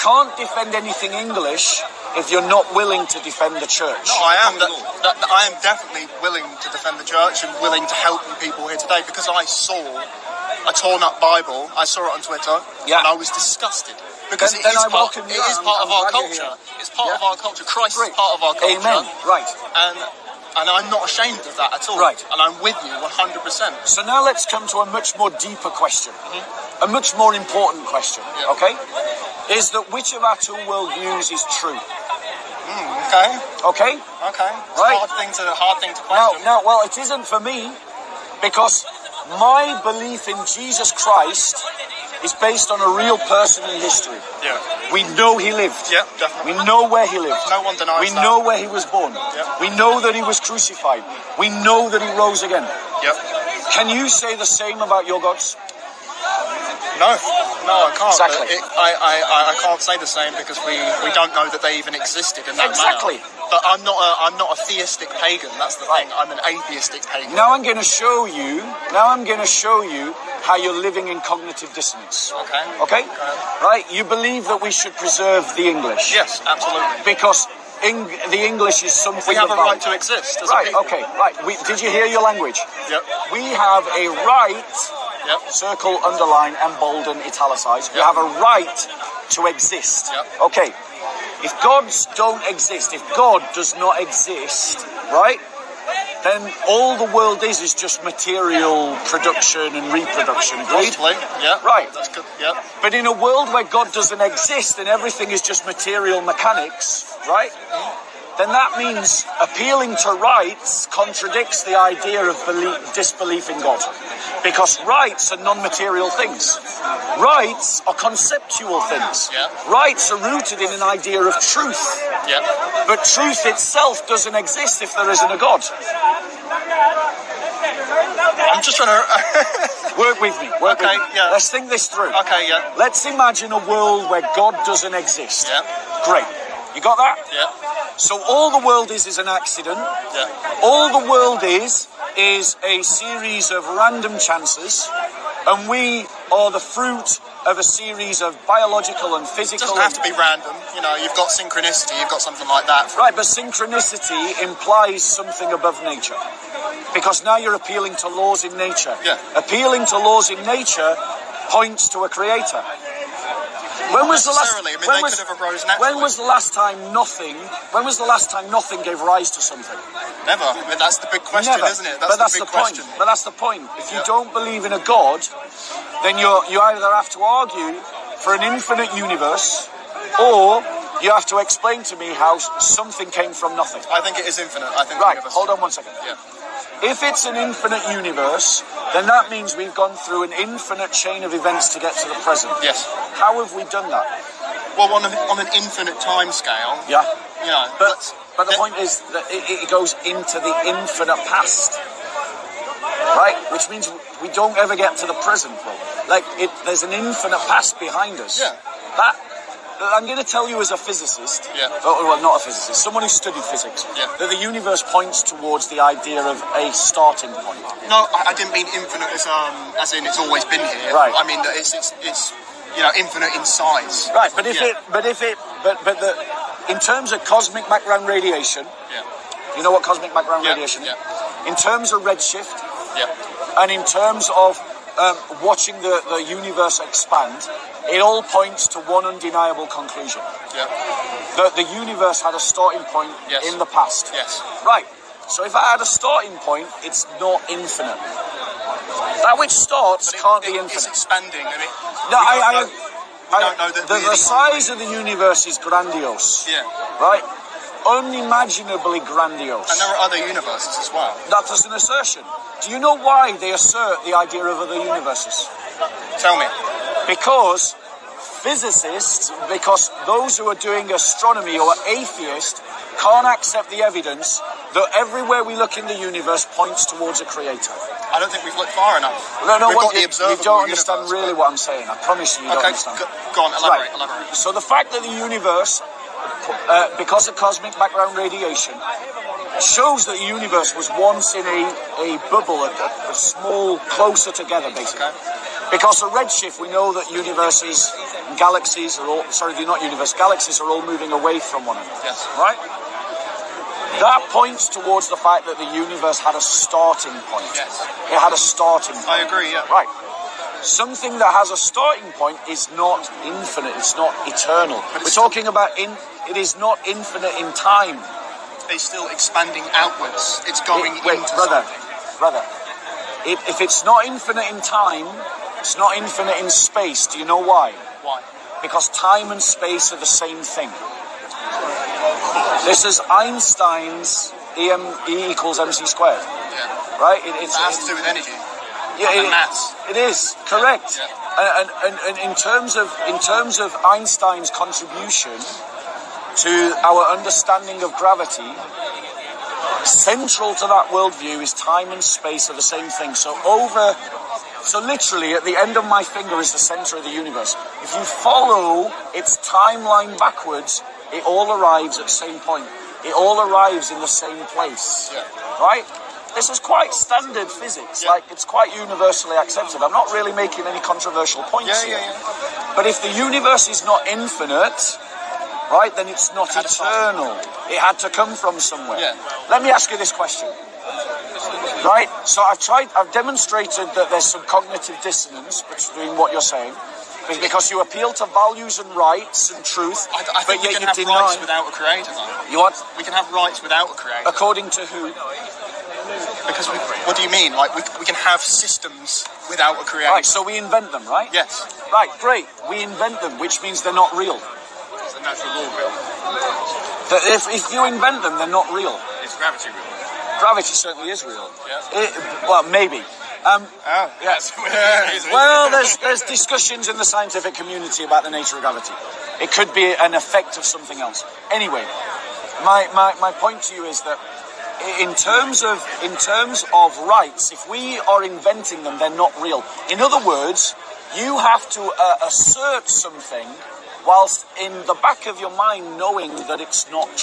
can't defend anything English if you're not willing to defend the church. No, I am. I am definitely willing to defend the church and willing to help you people here today, because I saw a torn up Bible. I saw it on Twitter, and I was disgusted. Because it is part of our culture. It's part of our culture. Christ is part of our culture. Amen. Right. And I'm not ashamed of that at all. Right. And I'm with you 100%. So now let's come to a much more deeper question. A much more important question. Yeah. Okay? Is that which of our two worldviews is true? Okay. Okay? Okay. It's right. a hard thing to question. Now, well, it isn't for me, because my belief in Jesus Christ is based on a real person in history. Yeah. We know he lived. Yeah, definitely. We know where he lived. No one denies that. We know where he was born. Yeah. We know that he was crucified. We know that he rose again. Yep. Can you say the same about your gods? No, I can't. Exactly. I can't say the same, because we don't know that they even existed in that exactly. manner. But I'm not a theistic pagan. That's the thing. I'm an atheistic pagan. Now I'm going to show you how you're living in cognitive dissonance. Okay. Okay. Right. You believe that we should preserve the English. Yes, absolutely. Because the English is something. We have a right to exist. As a people. Okay. Right. Did you hear your language? Yep. We have a right. Yep. Circle, underline, embolden, italicize. Yep. We have a right to exist. Yep. Okay. If gods don't exist, if God does not exist, right, then all the world is just material production and reproduction. Possibly, yeah. Right. That's good, yeah. But in a world where God doesn't exist and everything is just material mechanics, right, then that means appealing to rights contradicts the idea of disbelief in God. Because rights are non-material things. Rights are conceptual things. Yeah. Rights are rooted in an idea of truth. Yeah. But truth itself doesn't exist if there isn't a God. I'm just trying to... Work with me. Work with me. Yeah. Let's think this through. Okay, yeah. Let's imagine a world where God doesn't exist. Yeah. Great. You got that? Yeah. So all the world is an accident. Yeah. All the world is a series of random chances, and we are the fruit of a series of biological and physical... It doesn't have to be random. You know, you've got synchronicity, you've got something like that. Right, but synchronicity implies something above nature. Because now you're appealing to laws in nature. Yeah. Appealing to laws in nature points to a creator. When was the last? They could have arose naturally. When was the last time nothing? When was the last time nothing gave rise to something? Never. I mean, that's the big question, Never. isn't it? That's the point. But that's the point. If you don't believe in a God, then you either have to argue for an infinite universe, or you have to explain to me how something came from nothing. I think it is infinite. I think. Right. Hold on 1 second. Yeah. If it's an infinite universe, then that means we've gone through an infinite chain of events to get to the present. Yes. How have we done that? Well, on an infinite time scale. Yeah. You know, but the point is that it goes into the infinite past, right? Which means we don't ever get to the present. Like there's an infinite past behind us. Yeah. I'm going to tell you as a physicist, well, not a physicist, someone who studied physics, that the universe points towards the idea of a starting point. No, I didn't mean infinite as in it's always been here. Right. I mean that it's infinite in size. Right, but in terms of cosmic background radiation, you know what cosmic background radiation is? Yeah. In terms of redshift, and in terms of watching the universe expand, it all points to one undeniable conclusion. Yeah. That the universe had a starting point in the past. Yes. Right. So if I had a starting point, it's not infinite. That which starts can't be infinite. It's expanding. And don't know that the size of the universe is grandiose. Yeah. Right? Unimaginably grandiose. And there are other universes as well. That is an assertion. Do you know why they assert the idea of other universes? Tell me. Because those who are doing astronomy or atheists can't accept the evidence that everywhere we look in the universe points towards a creator. I don't think we've looked far enough. No, You don't understand really what I'm saying. I promise you don't understand. Go on, elaborate. So the fact that the universe, because of cosmic background radiation, shows that the universe was once in a bubble, a small, closer together, basically. Okay. Because at redshift, we know that universes and galaxies are all, galaxies are all moving away from one another. Yes. Right? That points towards the fact that the universe had a starting point. Yes. It had a starting point. I agree, yeah. Right. Something that has a starting point is not infinite, it's not eternal. We're talking about, it is not infinite in time. It's still expanding outwards. It's going into brother, something. Brother, if it's not infinite in time, it's not infinite in space. Do you know why? Why? Because time and space are the same thing. This is Einstein's E equals mc squared. Yeah. Right? It has to do with energy. Yeah, and mass. It is correct. Yeah. And in terms of Einstein's contribution to our understanding of gravity, central to that worldview is time and space are the same thing. So literally at the end of my finger is the center of the universe. If you follow its timeline backwards, it all arrives at the same point. It all arrives in the same place. Yeah. Right? This is quite standard physics. Yeah. Like, it's quite universally accepted. I'm not really making any controversial points here. But if the universe is not infinite, right, then it's not eternal. It had to come from somewhere. Yeah. Let me ask you this question. Right? So I've demonstrated that there's some cognitive dissonance between what you're saying. Because you appeal to values and rights and truth, I think we can have rights without a creator, though. You what? We can have rights without a creator. According to who? Because what do you mean? Like, we can have systems without a creator. Right, so we invent them, right? Yes. Right, great. We invent them, which means they're not real. It's the natural law real. If you invent them, they're not real. Is gravity real? Gravity certainly is real. Yeah. Well, maybe. Yes. Well, there's discussions in the scientific community about the nature of gravity. It could be an effect of something else. Anyway, my point to you is that in terms of rights, if we are inventing them, they're not real. In other words, you have to assert something whilst in the back of your mind knowing that it's not true.